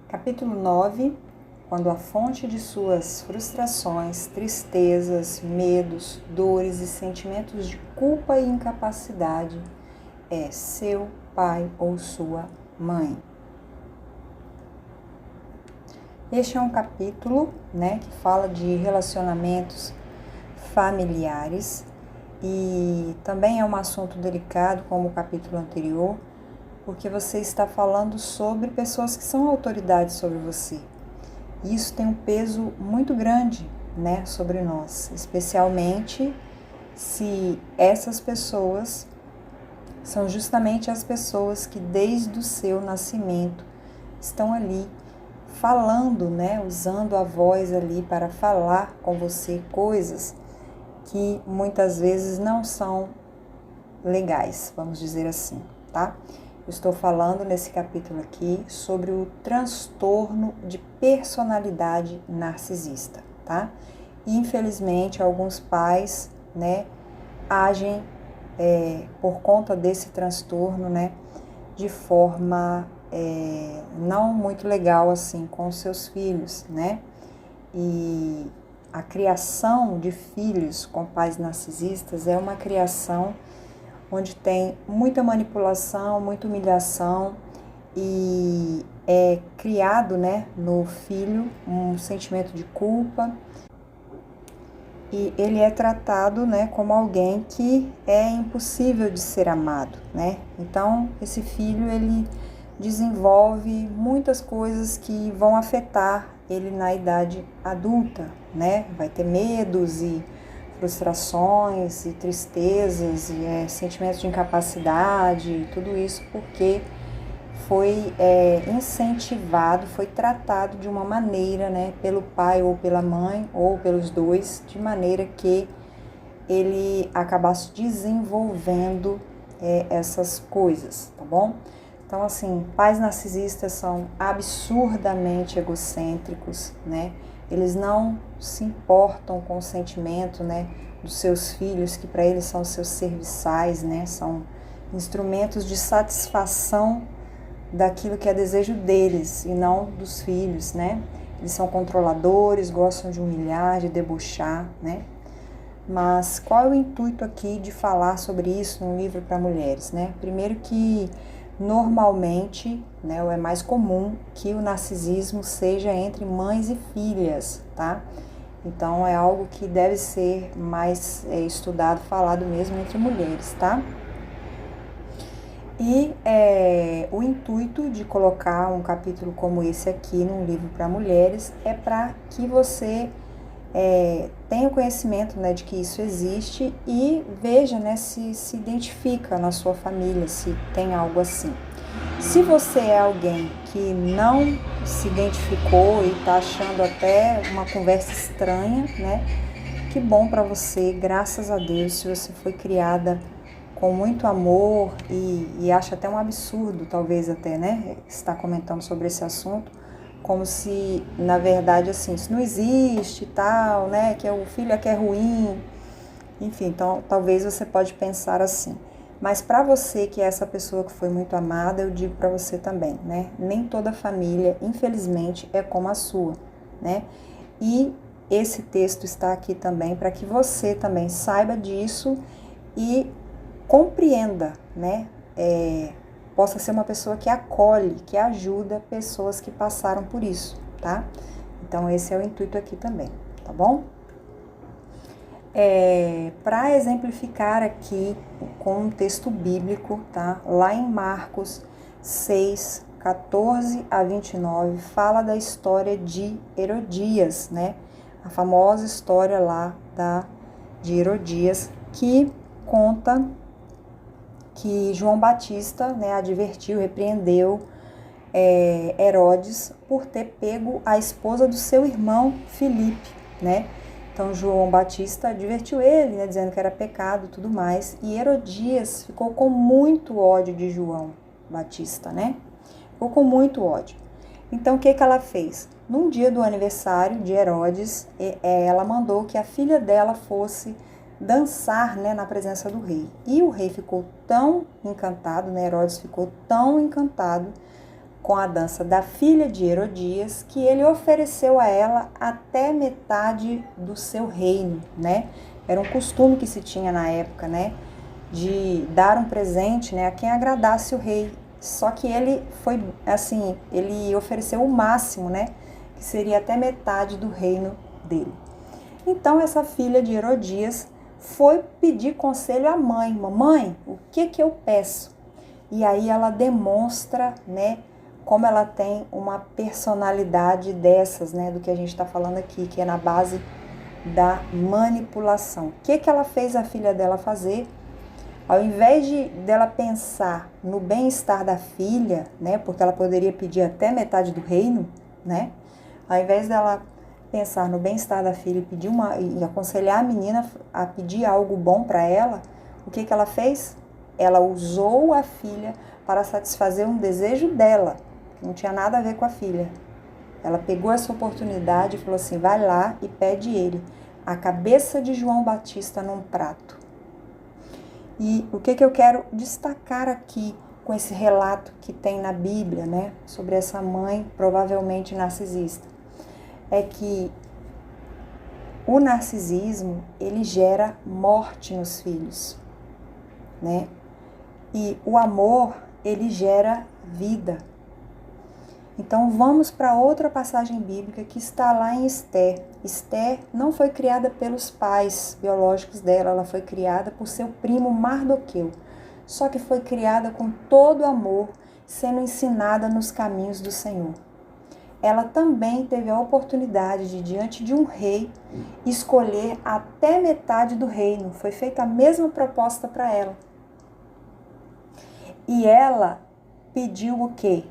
Capítulo 9. Quando a fonte de suas frustrações, tristezas, medos, dores e sentimentos de culpa e incapacidade é seu pai ou sua mãe. Este é um capítulo, que fala de relacionamentos familiares e também é um assunto delicado, como o capítulo anterior, porque você está falando sobre pessoas que são autoridades sobre você. Isso tem um peso muito grande, sobre nós, especialmente se essas pessoas são justamente as pessoas que desde o seu nascimento estão ali falando, usando a voz ali para falar com você coisas que muitas vezes não são legais, vamos dizer assim, tá? Eu estou falando nesse capítulo aqui sobre o transtorno de personalidade narcisista, tá? E, infelizmente, alguns pais, agem por conta desse transtorno, de forma não muito legal, assim, com os seus filhos, E a criação de filhos com pais narcisistas é uma criação onde tem muita manipulação, muita humilhação e é criado, no filho um sentimento de culpa e ele é tratado, como alguém que é impossível de ser amado, Então, esse filho, ele desenvolve muitas coisas que vão afetar ele na idade adulta, Vai ter medos e frustrações e tristezas e sentimentos de incapacidade, tudo isso porque foi incentivado, foi tratado de uma maneira, pelo pai ou pela mãe ou pelos dois, de maneira que ele acabasse desenvolvendo essas coisas, tá bom? Então, assim, pais narcisistas são absurdamente egocêntricos, Eles não se importam com o sentimento, dos seus filhos, que para eles são seus serviçais, São instrumentos de satisfação daquilo que é desejo deles e não dos filhos, Eles são controladores, gostam de humilhar, de debochar, Mas qual é o intuito aqui de falar sobre isso num livro para mulheres, Primeiro que normalmente, ou é mais comum que o narcisismo seja entre mães e filhas, tá? Então é algo que deve ser mais estudado, falado mesmo entre mulheres, tá? E o intuito de colocar um capítulo como esse aqui num livro para mulheres é para que você tenha o conhecimento, de que isso existe e veja, se identifica na sua família, se tem algo assim. Se você é alguém que não se identificou e está achando até uma conversa estranha, que bom para você, graças a Deus, se você foi criada com muito amor e acha até um absurdo, talvez até, estar comentando sobre esse assunto, como se, na verdade, assim, isso não existe e tal, que o filho é que é ruim, enfim, então talvez você pode pensar assim. Mas para você que é essa pessoa que foi muito amada, eu digo para você também, Nem toda família, infelizmente, é como a sua, E esse texto está aqui também para que você também saiba disso e compreenda, possa ser uma pessoa que acolhe, que ajuda pessoas que passaram por isso, tá? Então esse é o intuito aqui também, tá bom? Para exemplificar aqui com um texto bíblico, tá? Lá em Marcos 6, 14 a 29, fala da história de Herodias, A famosa história lá de Herodias, que conta que João Batista, advertiu, repreendeu Herodes por ter pego a esposa do seu irmão Filipe, Então João Batista advertiu ele, dizendo que era pecado e tudo mais, e Herodias ficou com muito ódio de João Batista, Ficou com muito ódio. Então o que ela fez? Num dia do aniversário de Herodes, ela mandou que a filha dela fosse dançar, na presença do rei. E o rei ficou tão encantado, Herodes ficou tão encantado com a dança da filha de Herodias, que ele ofereceu a ela até metade do seu reino, né? Era um costume que se tinha na época, né? De dar um presente, né, a quem agradasse o rei. Só que ele foi, assim, ele ofereceu o máximo, né? Que seria até metade do reino dele. Então, essa filha de Herodias foi pedir conselho à mãe. Mamãe, o que eu peço? E aí ela demonstra, né, como ela tem uma personalidade dessas, né, do que a gente está falando aqui, que é na base da manipulação. O que ela fez a filha dela fazer? Ao invés dela pensar no bem-estar da filha, né, porque ela poderia pedir até metade do reino, né, ao invés dela pensar no bem-estar da filha e aconselhar a menina a pedir algo bom para ela, o que ela fez? Ela usou a filha para satisfazer um desejo dela, que não tinha nada a ver com a filha. Ela pegou essa oportunidade e falou assim, vai lá e pede ele a cabeça de João Batista num prato. E o que eu quero destacar aqui com esse relato que tem na Bíblia, né, sobre essa mãe provavelmente narcisista, é que o narcisismo, ele gera morte nos filhos, né? E o amor, ele gera vida. Então vamos para outra passagem bíblica que está lá em Esther. Esther não foi criada pelos pais biológicos dela, ela foi criada por seu primo Mardoqueu. Só que foi criada com todo amor, sendo ensinada nos caminhos do Senhor. Ela também teve a oportunidade de, diante de um rei, escolher até metade do reino. Foi feita a mesma proposta para ela. E ela pediu o quê?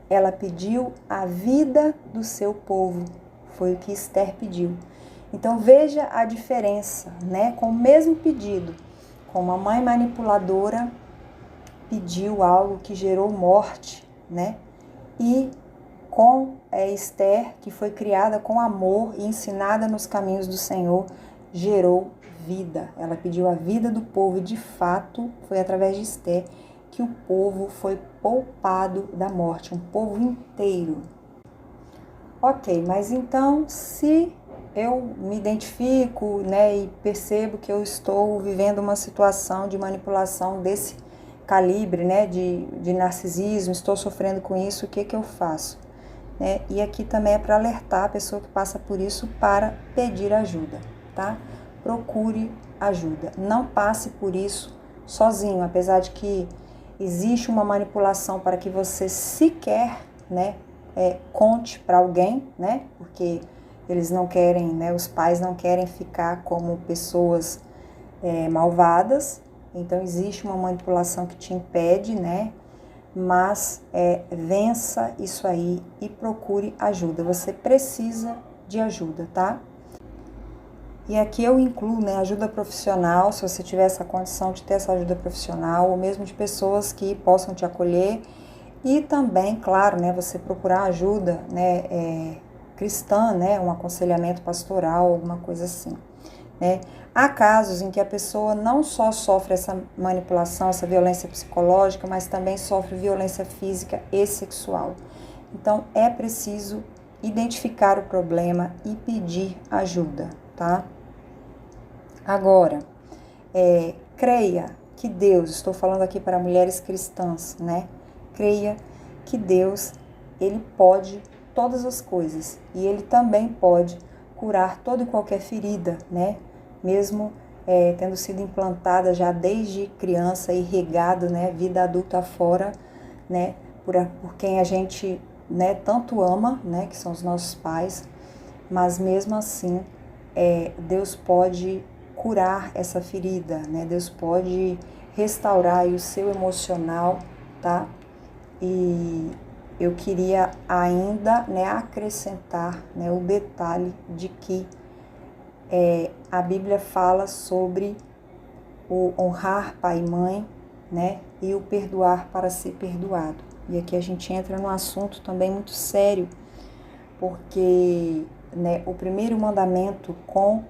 Ela pediu a vida do seu povo. Foi o que Esther pediu. Então veja a diferença, né? Com o mesmo pedido, com uma mãe manipuladora pediu algo que gerou morte, né? E com Esther, que foi criada com amor e ensinada nos caminhos do Senhor, gerou vida. Ela pediu a vida do povo e, de fato, foi através de Esther que o povo foi poupado da morte, um povo inteiro. Ok, mas então, se eu me identifico, né, e percebo que eu estou vivendo uma situação de manipulação desse calibre, né, de narcisismo, estou sofrendo com isso, o que eu faço? Né? E aqui também é para alertar a pessoa que passa por isso para pedir ajuda, tá? Procure ajuda, não passe por isso sozinho, apesar de que existe uma manipulação para que você sequer, né, conte para alguém, né, porque eles não querem, né, os pais não querem ficar como pessoas malvadas, então existe uma manipulação que te impede, né, mas vença isso aí e procure ajuda. Você precisa de ajuda, tá? E aqui eu incluo, né, ajuda profissional, se você tiver essa condição de ter essa ajuda profissional, ou mesmo de pessoas que possam te acolher. E também, claro, né, você procurar ajuda, né, cristã, né, um aconselhamento pastoral, alguma coisa assim, né? Há casos em que a pessoa não só sofre essa manipulação, essa violência psicológica, mas também sofre violência física e sexual. Então, é preciso identificar o problema e pedir ajuda, tá? Agora, creia que Deus, estou falando aqui para mulheres cristãs, né? Creia que Deus, Ele pode todas as coisas e Ele também pode curar toda e qualquer ferida, né? Mesmo tendo sido implantada já desde criança e regado, né, vida adulta fora, né, por quem a gente, né, tanto ama, né, que são os nossos pais, mas mesmo assim Deus pode curar essa ferida, né, Deus pode restaurar aí o seu emocional, tá? E eu queria ainda, né, acrescentar, né, o detalhe de que a Bíblia fala sobre o honrar pai e mãe, né, e o perdoar para ser perdoado. E aqui a gente entra num assunto também muito sério, porque, né, o primeiro mandamento com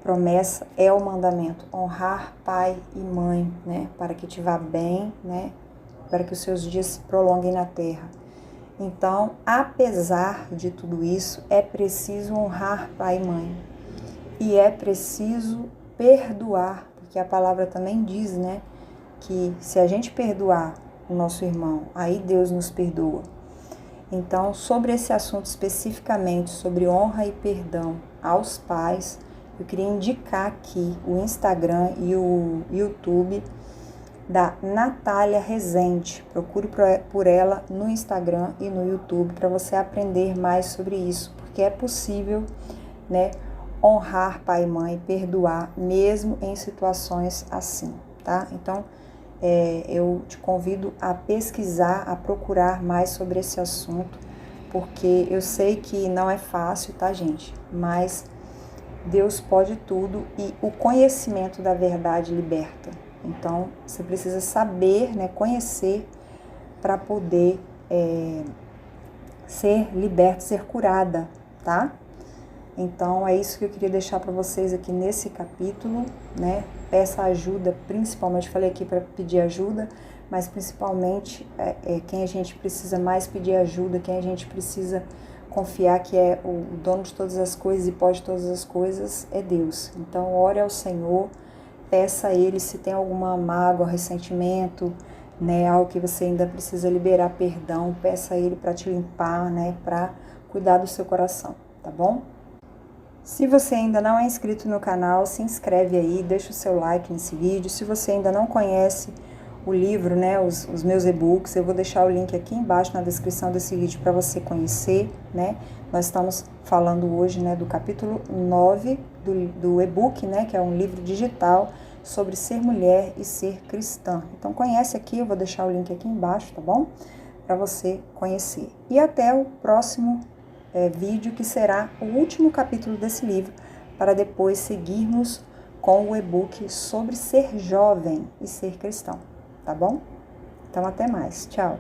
promessa é o mandamento honrar pai e mãe, né, para que te vá bem, né, para que os seus dias se prolonguem na terra. Então, apesar de tudo isso, é preciso honrar pai e mãe. E é preciso perdoar, porque a palavra também diz, né, que se a gente perdoar o nosso irmão, aí Deus nos perdoa. Então, sobre esse assunto especificamente, sobre honra e perdão aos pais, eu queria indicar aqui o Instagram e o YouTube da Natália Rezende. Procure por ela no Instagram e no YouTube para você aprender mais sobre isso, porque é possível, né, honrar pai e mãe, perdoar, mesmo em situações assim, tá? Então, eu te convido a pesquisar, a procurar mais sobre esse assunto, porque eu sei que não é fácil, tá, gente? Mas Deus pode tudo e o conhecimento da verdade liberta. Então, você precisa saber, né, conhecer para poder ser liberta, ser curada, tá? Então, é isso que eu queria deixar para vocês aqui nesse capítulo, né? Peça ajuda, principalmente, falei aqui para pedir ajuda, mas principalmente quem a gente precisa mais pedir ajuda, quem a gente precisa confiar que é o dono de todas as coisas e pode todas as coisas, é Deus. Então, ore ao Senhor, peça a Ele se tem alguma mágoa, ressentimento, né? Algo que você ainda precisa liberar perdão, peça a Ele para te limpar, né? Para cuidar do seu coração, tá bom? Se você ainda não é inscrito no canal, se inscreve aí, deixa o seu like nesse vídeo. Se você ainda não conhece o livro, né, os meus e-books, eu vou deixar o link aqui embaixo na descrição desse vídeo para você conhecer, né? Nós estamos falando hoje, né, do capítulo 9 do e-book, né, que é um livro digital sobre ser mulher e ser cristã. Então conhece aqui, eu vou deixar o link aqui embaixo, tá bom? Para você conhecer. E até o próximo vídeo, que será o último capítulo desse livro, para depois seguirmos com o e-book sobre ser jovem e ser cristão, tá bom? Então, até mais. Tchau!